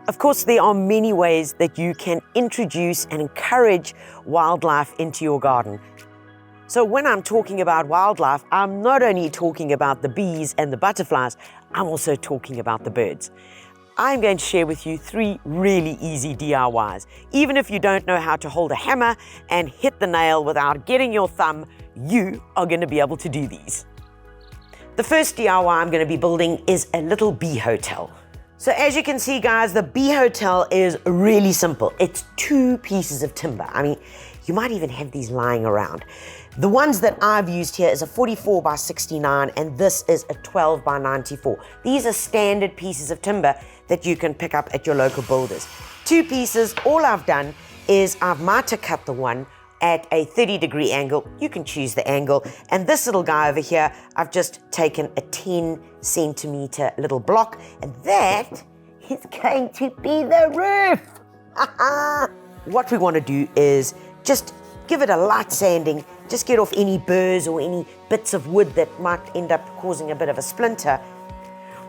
Of course, there are many ways that you can introduce and encourage wildlife into your garden. So when I'm talking about wildlife, I'm not only talking about the bees and the butterflies, I'm also talking about the birds. I'm going to share with you 3 really easy DIYs. Even if you don't know how to hold a hammer and hit the nail without getting your thumb, you are going to be able to do these. The first DIY I'm going to be building is a little bee hotel. So as you can see, guys, the bee hotel is really simple. It's 2 pieces of timber. I mean, you might even have these lying around. The ones that I've used here is a 44 by 69 and this is a 12 by 94. These are standard pieces of timber that you can pick up at your local builders. 2 pieces. All I've done is I've miter cut the one at a 30-degree angle. You can choose the angle. And this little guy over here, I've just taken a 10 centimeter little block, and that is going to be the roof. What we want to do is just give it a light sanding, just get off any burrs or any bits of wood that might end up causing a bit of a splinter.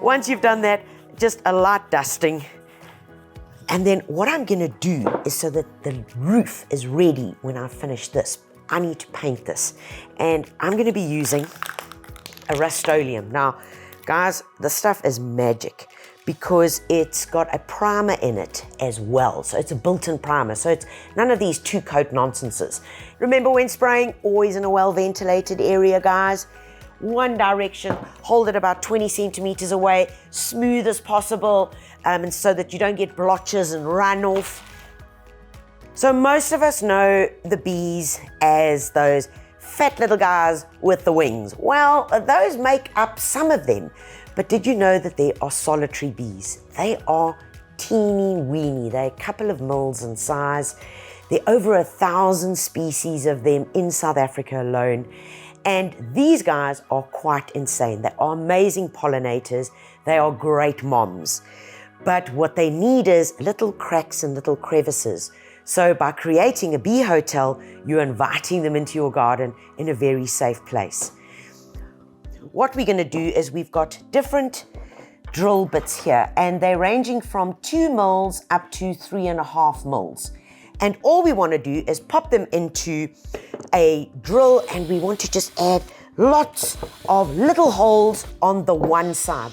Once you've done that, just a light dusting. And then what I'm going to do is, so that the roof is ready when I finish this, I need to paint this. And I'm going to be using a Rust-Oleum. Now, guys, the stuff is magic because it's got a primer in it as well. So it's a built-in primer. So it's none of these 2-coat nonsenses. Remember, when spraying, always in a well-ventilated area, guys. One direction, hold it about 20 centimeters away, smooth as possible, and so that you don't get blotches and runoff. So most of us know the bees as those fat little guys with the wings. Well, those make up some of them. But did you know that there are solitary bees? They are teeny weeny. They're a couple of mils in size. There are over 1,000 species of them in South Africa alone. And these guys are quite insane. They are amazing pollinators. They are great moms. But what they need is little cracks and little crevices. So by creating a bee hotel, you're inviting them into your garden in a very safe place. What we're going to do is we've got different drill bits here, and they're ranging from 2 mils up to 3.5 mils. And all we want to do is pop them into a drill, and we want to just add lots of little holes on the one side.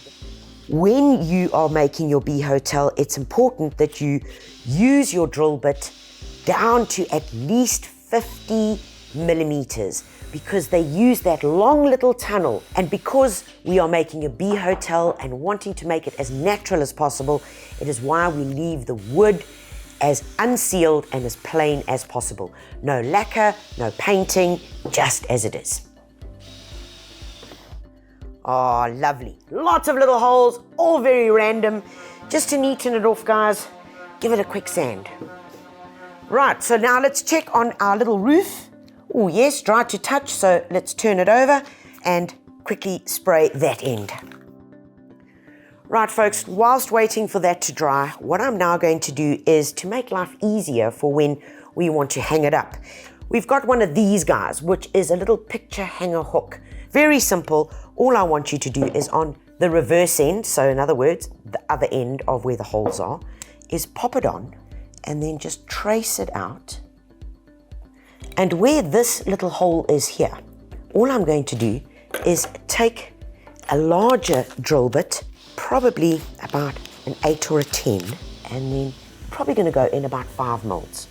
When you are making your bee hotel, it's important that you use your drill bit down to at least 50 millimeters because they use that long little tunnel. And because we are making a bee hotel and wanting to make it as natural as possible, it is why we leave the wood as unsealed and as plain as possible. No lacquer, no painting, just as it is. Oh, lovely. Lots of little holes, all very random. Just to neaten it off, guys, give it a quick sand. Right, so now let's check on our little roof. Oh yes, dry to touch, so let's turn it over and quickly spray that end. Right, folks, whilst waiting for that to dry, what I'm now going to do is to make life easier for when we want to hang it up. We've got one of these guys, which is a little picture hanger hook. Very simple. All I want you to do is on the reverse end, so in other words, the other end of where the holes are, is pop it on and then just trace it out. And where this little hole is here, all I'm going to do is take a larger drill bit, probably about an 8 or a 10, and then probably going to go in about 5 mils.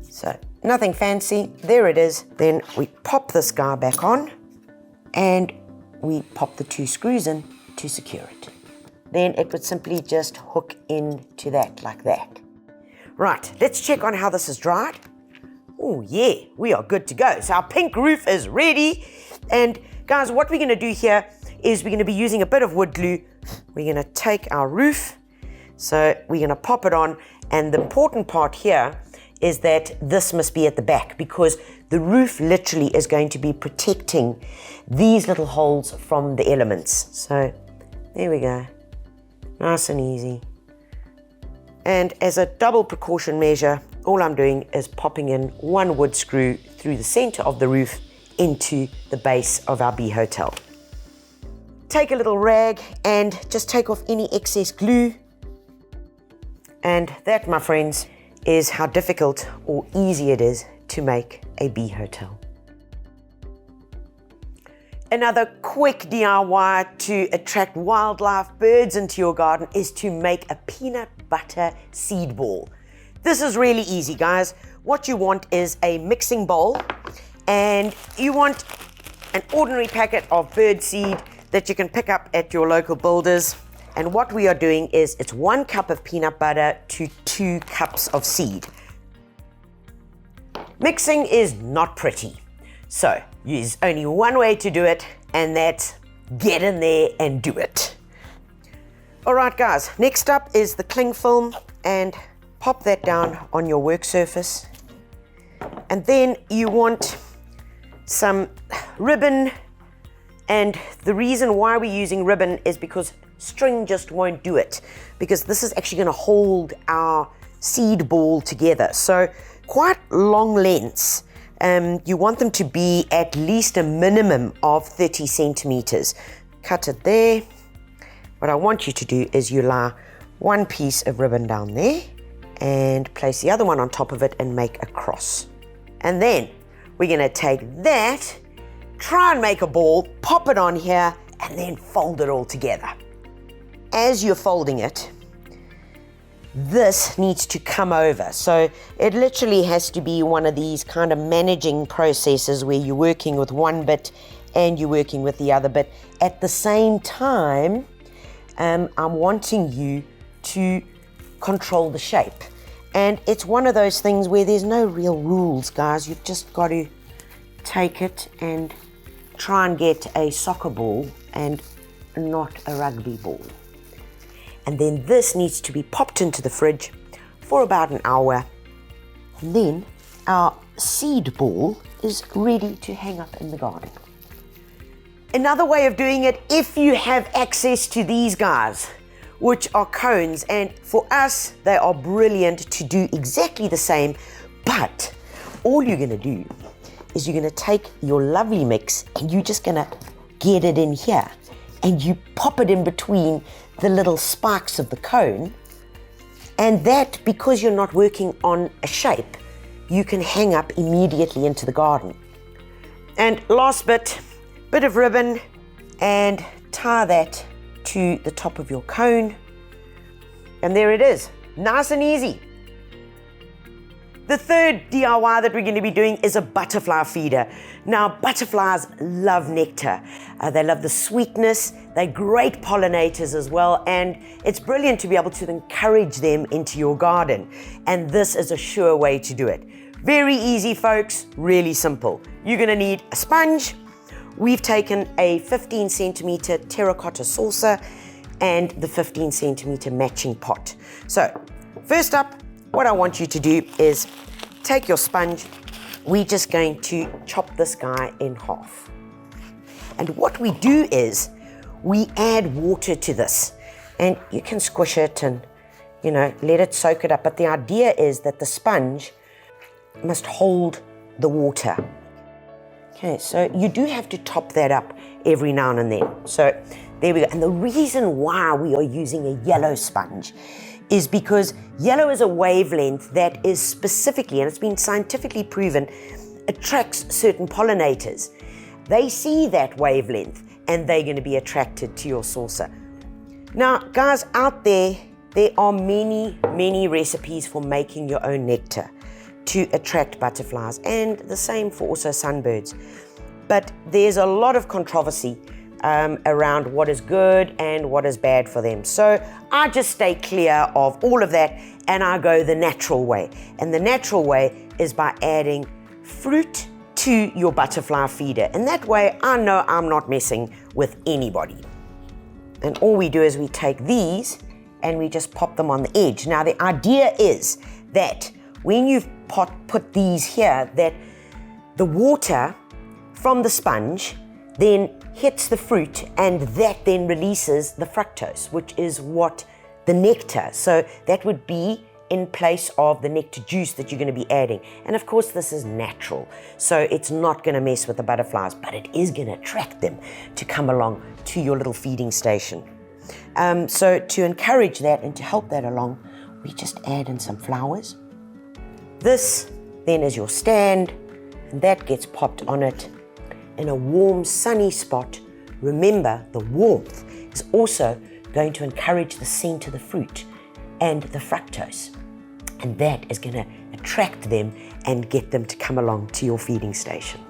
So nothing fancy, there it is. Then we pop this guy back on and we pop the 2 screws in to secure it. Then it would simply just hook into that like that. Right, let's check on how this is dried. Oh yeah, we are good to go. So our pink roof is ready. And guys, what we're going to do here is we're going to be using a bit of wood glue. We're going to take our roof, so we're going to pop it on, and the important part here is that this must be at the back because the roof literally is going to be protecting these little holes from the elements. So there we go, nice and easy. And as a double precaution measure, all I'm doing is popping in 1 wood screw through the center of the roof into the base of our bee hotel. Take a little rag and just take off any excess glue. And that, my friends, is how difficult or easy it is to make a bee hotel. Another quick DIY to attract wildlife, birds into your garden is to make a peanut butter seed ball. This is really easy, guys. What you want is a mixing bowl, and you want an ordinary packet of bird seed that you can pick up at your local builders. And what we are doing is it's 1 cup of peanut butter to 2 cups of seed. Mixing is not pretty. So there's only one way to do it, and that's get in there and do it. All right, guys, next up is the cling film, and pop that down on your work surface. And then you want some ribbon, and the reason why we're using ribbon is because string just won't do it, because this is actually going to hold our seed ball together. So quite long lengths. You want them to be at least a minimum of 30 centimeters. Cut it there. What I want you to do is you lie one piece of ribbon down there and place the other one on top of it and make a cross. And then we're going to take that, try and make a ball, pop it on here, and then fold it all together. As you're folding it, this needs to come over. So it literally has to be one of these kind of managing processes where you're working with one bit and you're working with the other bit. At the same time, I'm wanting you to control the shape. And it's one of those things where there's no real rules, guys. You've just got to take it and try and get a soccer ball and not a rugby ball. And then this needs to be popped into the fridge for about an hour. And then our seed ball is ready to hang up in the garden. Another way of doing it, if you have access to these guys, which are cones, and for us, they are brilliant to do exactly the same, but all you're gonna do is you're gonna take your lovely mix and you're just gonna get it in here, and you pop it in between the little spikes of the cone, and that, because you're not working on a shape, you can hang up immediately into the garden. And last bit of ribbon, and tie that to the top of your cone, and there it is, nice and easy. The third DIY that we're going to be doing is a butterfly feeder. Now, butterflies love nectar. They love the sweetness. They're great pollinators as well, and it's brilliant to be able to encourage them into your garden. And this is a sure way to do it. Very easy, folks, really simple. You're going to need a sponge. We've taken a 15 centimeter terracotta saucer and the 15 centimeter matching pot. So, first up, what I want you to do is take your sponge. We're just going to chop this guy in half. And what we do is we add water to this, and you can squish it and, let it soak it up. But the idea is that the sponge must hold the water. Okay, so you do have to top that up every now and then. So there we go. And the reason why we are using a yellow sponge is because yellow is a wavelength that is specifically, and it's been scientifically proven, attracts certain pollinators. They see that wavelength and they're going to be attracted to your saucer. Now, guys, out there are many, many recipes for making your own nectar to attract butterflies, and the same for also sunbirds. But there's a lot of controversy around what is good and what is bad for them. So I just stay clear of all of that, and I go the natural way. And the natural way is by adding fruit to your butterfly feeder. And that way I know I'm not messing with anybody. And all we do is we take these and we just pop them on the edge. Now the idea is that when you've put these here, that the water from the sponge then hits the fruit, and that then releases the fructose, which is what the nectar. So that would be in place of the nectar juice that you're going to be adding. And of course, this is natural, so it's not going to mess with the butterflies, but it is going to attract them to come along to your little feeding station. So to encourage that and to help that along, we just add in some flowers. This then is your stand, and that gets popped on it in a warm, sunny spot. Remember, the warmth is also going to encourage the scent of the fruit and the fructose, and that is going to attract them and get them to come along to your feeding station.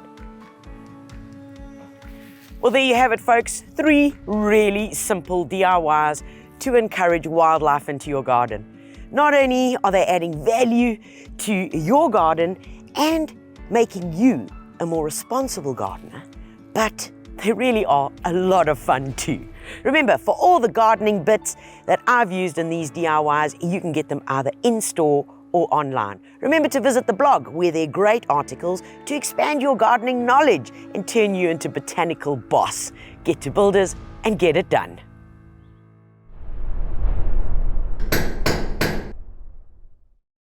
Well, there you have it, folks. 3 really simple DIYs to encourage wildlife into your garden. Not only are they adding value to your garden and making you a more responsible gardener, but they really are a lot of fun too. Remember, for all the gardening bits that I've used in these DIYs, you can get them either in-store or online. Remember to visit the blog, where there are great articles to expand your gardening knowledge and turn you into botanical boss. Get to Builders and get it done.